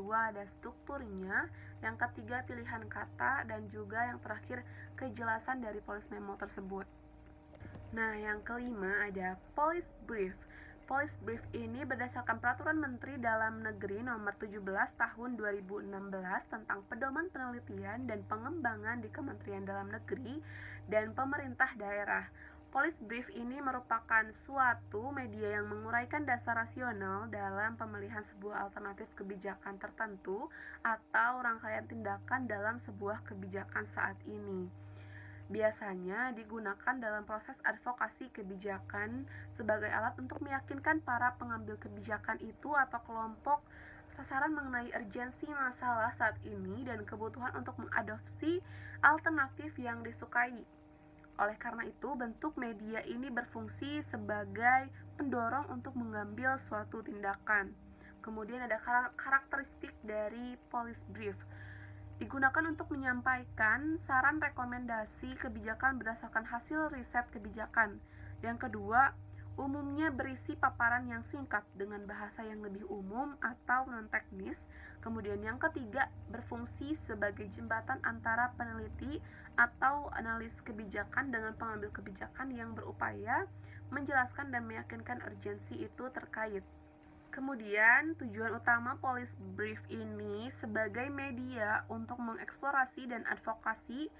kedua ada strukturnya, yang ketiga pilihan kata, dan juga yang terakhir kejelasan dari policy memo tersebut. Nah, yang kelima ada policy brief. Policy brief ini berdasarkan Peraturan Menteri Dalam Negeri Nomor 17 Tahun 2016 tentang pedoman penelitian dan pengembangan di Kementerian Dalam Negeri dan pemerintah daerah. Policy brief ini merupakan suatu media yang menguraikan dasar rasional dalam pemilihan sebuah alternatif kebijakan tertentu atau rangkaian tindakan dalam sebuah kebijakan saat ini. Biasanya digunakan dalam proses advokasi kebijakan sebagai alat untuk meyakinkan para pengambil kebijakan itu atau kelompok sasaran mengenai urgensi masalah saat ini dan kebutuhan untuk mengadopsi alternatif yang disukai. Oleh karena itu, bentuk media ini berfungsi sebagai pendorong untuk mengambil suatu tindakan. Kemudian ada karakteristik dari policy brief. Digunakan untuk menyampaikan saran rekomendasi kebijakan berdasarkan hasil riset kebijakan. Yang kedua, umumnya berisi paparan yang singkat dengan bahasa yang lebih umum atau non-teknis. Kemudian yang ketiga, berfungsi sebagai jembatan antara peneliti atau analis kebijakan dengan pengambil kebijakan yang berupaya menjelaskan dan meyakinkan urgensi itu terkait. Kemudian, tujuan utama policy brief ini sebagai media untuk mengeksplorasi dan advokasi.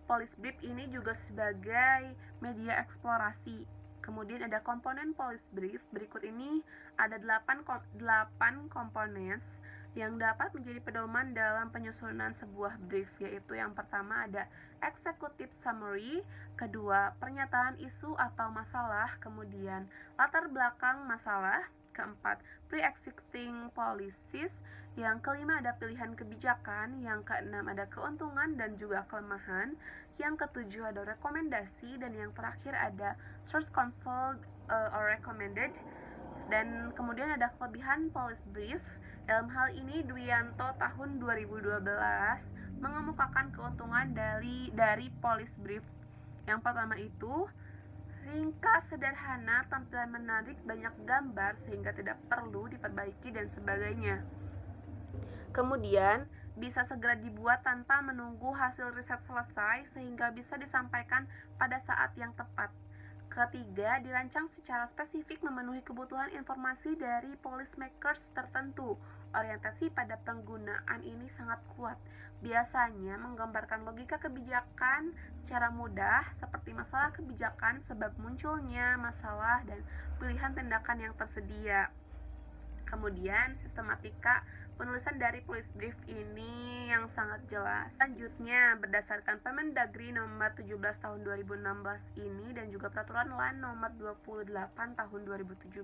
Policy brief ini juga sebagai media eksplorasi. Kemudian ada komponen policy brief. Berikut ini ada 8 komponen yang dapat menjadi pedoman dalam penyusunan sebuah brief, yaitu yang pertama ada executive summary, kedua pernyataan isu atau masalah, kemudian latar belakang masalah, keempat pre-existing policies, yang kelima ada pilihan kebijakan, yang keenam ada keuntungan dan juga kelemahan, yang ketujuh ada rekomendasi, dan yang terakhir ada source consult or recommended. Dan kemudian ada kelebihan policy brief. Dalam hal ini Dwianto tahun 2012 mengemukakan keuntungan dari policy brief. Yang pertama itu ringkas, sederhana, tampilan menarik, banyak gambar sehingga tidak perlu diperbaiki dan sebagainya. Kemudian bisa segera dibuat tanpa menunggu hasil riset selesai sehingga bisa disampaikan pada saat yang tepat. Ketiga, dirancang secara spesifik memenuhi kebutuhan informasi dari policymakers tertentu. Orientasi pada penggunaan ini sangat kuat. Biasanya menggambarkan logika kebijakan secara mudah, seperti masalah kebijakan, sebab munculnya masalah, dan pilihan tindakan yang tersedia. Kemudian sistematika penulisan dari policy brief ini yang sangat jelas. Selanjutnya, berdasarkan Permendagri nomor 17 tahun 2016 ini dan juga peraturan lain nomor 28 tahun 2017,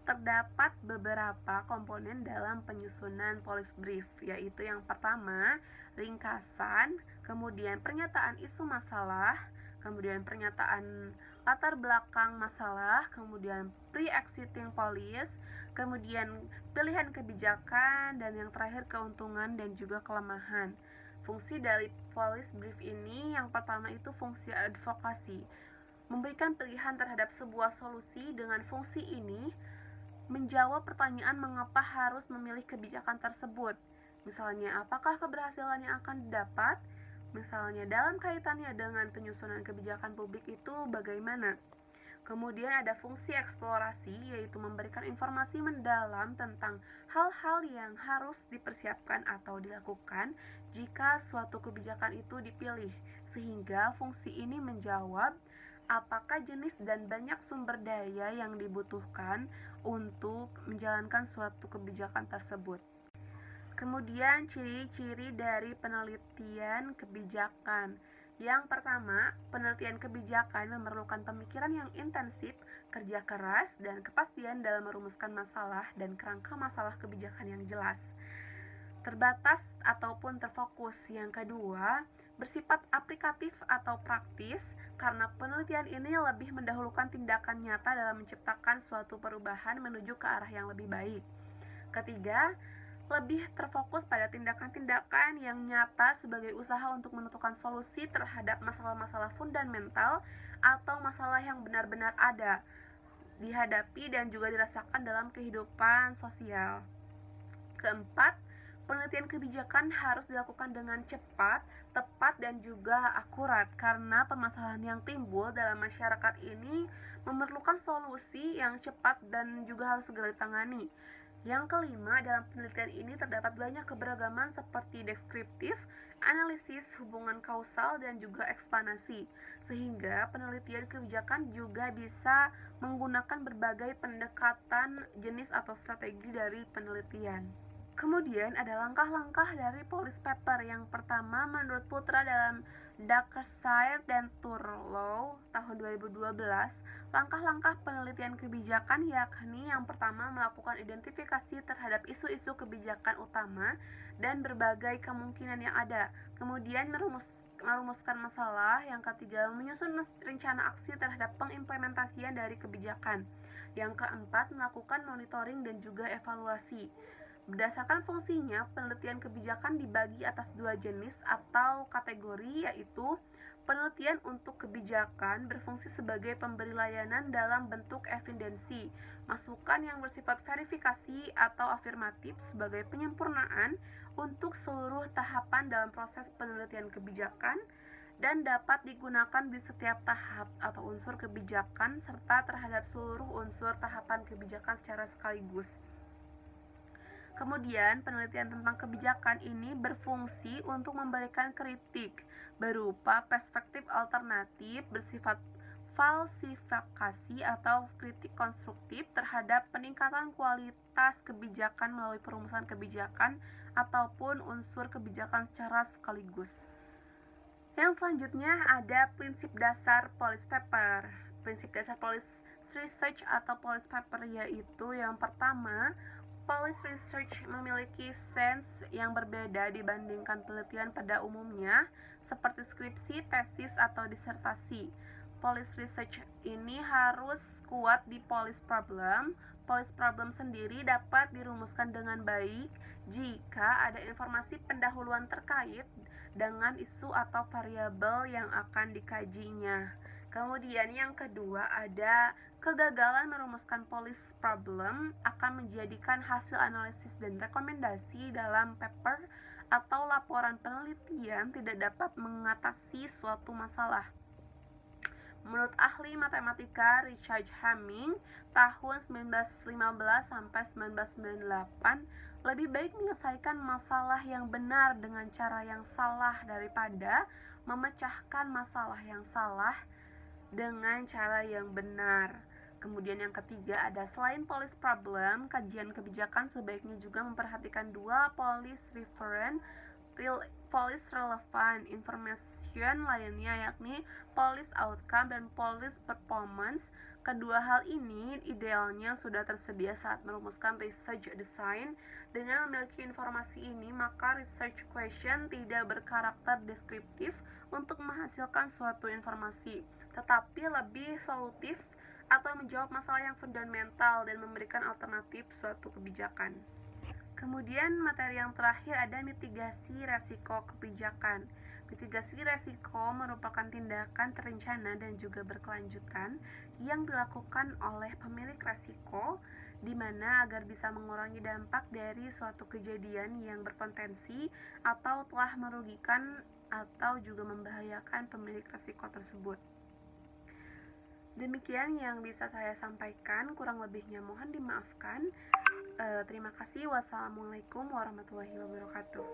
terdapat beberapa komponen dalam penyusunan policy brief, yaitu yang pertama, ringkasan, kemudian pernyataan isu masalah, kemudian pernyataan latar belakang masalah, kemudian pre-existing policy, kemudian pilihan kebijakan, dan yang terakhir keuntungan dan juga kelemahan. Fungsi dari policy brief ini yang pertama itu fungsi advokasi, memberikan pilihan terhadap sebuah solusi. Dengan fungsi ini menjawab pertanyaan mengapa harus memilih kebijakan tersebut. Misalnya, apakah keberhasilan yang akan didapat? Misalnya, dalam kaitannya dengan penyusunan kebijakan publik itu bagaimana? Kemudian ada fungsi eksplorasi, yaitu memberikan informasi mendalam tentang hal-hal yang harus dipersiapkan atau dilakukan jika suatu kebijakan itu dipilih, sehingga fungsi ini menjawab apakah jenis dan banyak sumber daya yang dibutuhkan untuk menjalankan suatu kebijakan tersebut. Kemudian ciri-ciri dari penelitian kebijakan. Yang pertama, penelitian kebijakan memerlukan pemikiran yang intensif, kerja keras, dan kepastian dalam merumuskan masalah dan kerangka masalah kebijakan yang jelas. Terbatas ataupun terfokus. Yang kedua, bersifat aplikatif atau praktis, karena penelitian ini lebih mendahulukan tindakan nyata dalam menciptakan suatu perubahan menuju ke arah yang lebih baik. Ketiga, lebih terfokus pada tindakan-tindakan yang nyata sebagai usaha untuk menentukan solusi terhadap masalah-masalah fundamental atau masalah yang benar-benar ada, dihadapi dan juga dirasakan dalam kehidupan sosial. Keempat, kebijakan harus dilakukan dengan cepat, tepat, dan juga akurat karena permasalahan yang timbul dalam masyarakat ini memerlukan solusi yang cepat dan juga harus segera ditangani. Yang kelima, dalam penelitian ini terdapat banyak keberagaman seperti deskriptif, analisis, hubungan kausal, dan juga eksplanasi, sehingga penelitian kebijakan juga bisa menggunakan berbagai pendekatan jenis atau strategi dari penelitian. Kemudian ada langkah-langkah dari policy paper. Yang pertama, menurut Putra dalam Darkshire dan Turlow tahun 2012, langkah-langkah penelitian kebijakan yakni yang pertama melakukan identifikasi terhadap isu-isu kebijakan utama dan berbagai kemungkinan yang ada. Kemudian merumuskan masalah. Yang ketiga, menyusun rencana aksi terhadap pengimplementasian dari kebijakan. Yang keempat, melakukan monitoring dan juga evaluasi. Berdasarkan fungsinya, penelitian kebijakan dibagi atas dua jenis atau kategori, yaitu penelitian untuk kebijakan berfungsi sebagai pemberi layanan dalam bentuk evidensi, masukan yang bersifat verifikasi atau afirmatif sebagai penyempurnaan untuk seluruh tahapan dalam proses penelitian kebijakan, dan dapat digunakan di setiap tahap atau unsur kebijakan serta terhadap seluruh unsur tahapan kebijakan secara sekaligus. Kemudian, penelitian tentang kebijakan ini berfungsi untuk memberikan kritik berupa perspektif alternatif bersifat falsifikasi atau kritik konstruktif terhadap peningkatan kualitas kebijakan melalui perumusan kebijakan ataupun unsur kebijakan secara sekaligus. Yang selanjutnya ada prinsip dasar policy paper. Prinsip dasar policy research atau policy paper yaitu yang pertama, policy research memiliki sense yang berbeda dibandingkan penelitian pada umumnya, seperti skripsi, tesis, atau disertasi. Policy research ini harus kuat di policy problem. Policy problem sendiri dapat dirumuskan dengan baik jika ada informasi pendahuluan terkait dengan isu atau variabel yang akan dikajinya. Kemudian yang kedua ada kegagalan merumuskan policy problem akan menjadikan hasil analisis dan rekomendasi dalam paper atau laporan penelitian tidak dapat mengatasi suatu masalah. Menurut ahli matematika Richard Hamming tahun 1915 sampai 1998, lebih baik menyelesaikan masalah yang benar dengan cara yang salah daripada memecahkan masalah yang salah dengan cara yang benar. Kemudian yang ketiga ada selain policy problem, kajian kebijakan sebaiknya juga memperhatikan dua policy relevant information lainnya, yakni policy outcome dan policy performance. Kedua hal ini idealnya sudah tersedia saat merumuskan research design. Dengan memiliki informasi ini, maka research question tidak berkarakter deskriptif untuk menghasilkan suatu informasi, tetapi lebih solutif atau menjawab masalah yang fundamental dan memberikan alternatif suatu kebijakan. Kemudian materi yang terakhir ada mitigasi resiko kebijakan. Mitigasi resiko merupakan tindakan terencana dan juga berkelanjutan yang dilakukan oleh pemilik resiko di mana agar bisa mengurangi dampak dari suatu kejadian yang berpotensi atau telah merugikan atau juga membahayakan pemilik resiko tersebut. Demikian yang bisa saya sampaikan, kurang lebihnya mohon dimaafkan. Terima kasih. Wassalamualaikum warahmatullahi wabarakatuh.